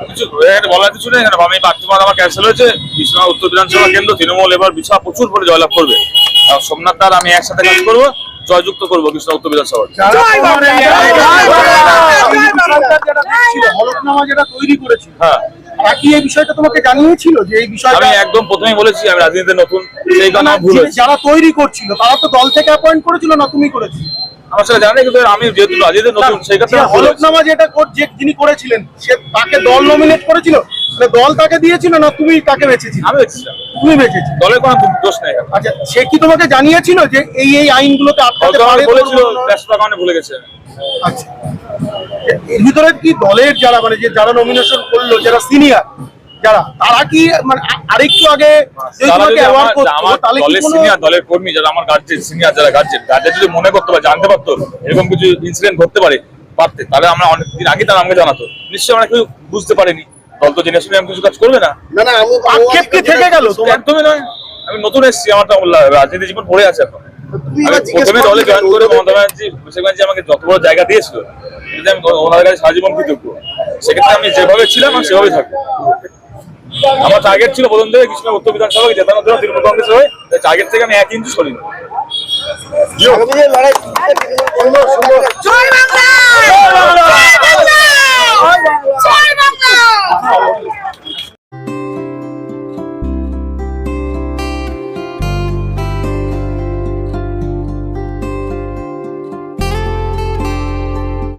কিছু বলার কিছু নেই। আমি প্রার্থীপদ আমার ক্যান্সেল হয়েছে। বিশ্বনাথ উত্তর বিধানসভা কেন্দ্র তৃণমূল এবার বিশাল প্রচুর করে জয়লাভ করবে। সোমনাথ দার আমি একসাথে কাজ করবো, জয়যুক্ত করবো বিশ্বনাথ উত্তর বিধানসভা। যেটা তৈরি করেছিল, হ্যাঁ, একই এই বিষয়টা তোমাকে জানিয়েছিল যে এই বিষয়টা? আমি একদম প্রথমেই বলেছি আমি রাজনীতিতে নতুন, সেই কারণে ভুল হয়েছে। যারা তৈরি করছিল তারা তো দল থেকে অ্যাপয়েন্ট করেছিল না তুমি করেছিলে? আমার সাথে জানি, কিন্তু আমি যেহেতু রাজনীতিতে নতুন সেই কারণে হলফনামা যেটা যিনি করেছিলেন সে তাকে দল নমিনেট করেছিল, দল তাকে দিয়েছিল না তুমি তাকে বেঁচেছিলে? আমি বেঁচেছিলাম। তুমি বেঁচেছিলে, দলের কোনো দোষ নেই। আচ্ছা, সে কি তোমাকে জানিয়েছিল যে এই আইনগুলোতে আটকাতে পারে? বলেছিল, ব্যস্ততার কারণে ভুলে গেছে। আচ্ছা, এর ভিতরে কি দলের যারা মানে যে যারা নমিনেশন করলো, যারা সিনিয়র যারা, তারা কি মানে আরেকটু আগে দলের কর্মী যারা আমার গার্জেন, সিনিয়র যারা গার্জেন যদি মনে করতে পারে, জানতে পারতো এরকম কিছু ইনসিডেন্ট ঘটতে পারে তাহলে আমরা অনেকদিন আগে তারা আমাকে জানাতো। নিশ্চয়ই আমরা কেউ বুঝতে পারিনি। দল তো জেনে শুনে আমি কিছু কাজ করবে না। থেকে গেল একদমই নয়। আমি নতুন এসেছি, আমার তো রাজনীতি জীবন পড়ে আছে এখন। প্রথমে দলে জয়েন করে মমতা ব্যানার্জি আমাকে যত বড় জায়গা দিয়েছিল, আমি ওনাদের কাছে সারা জীবন কৃতজ্ঞ। সেক্ষেত্রে আমি যেভাবে ছিলাম আমি সেভাবে থাকবো। আমার টার্গেট ছিল প্রথম থেকে কৃষ্ণনগর উত্তর বিধানসভাকে জেতানোর জন্য তৃণমূল কংগ্রেস হয়ে। টার্গেট থেকে আমি 1 ইঞ্চি সরিনি।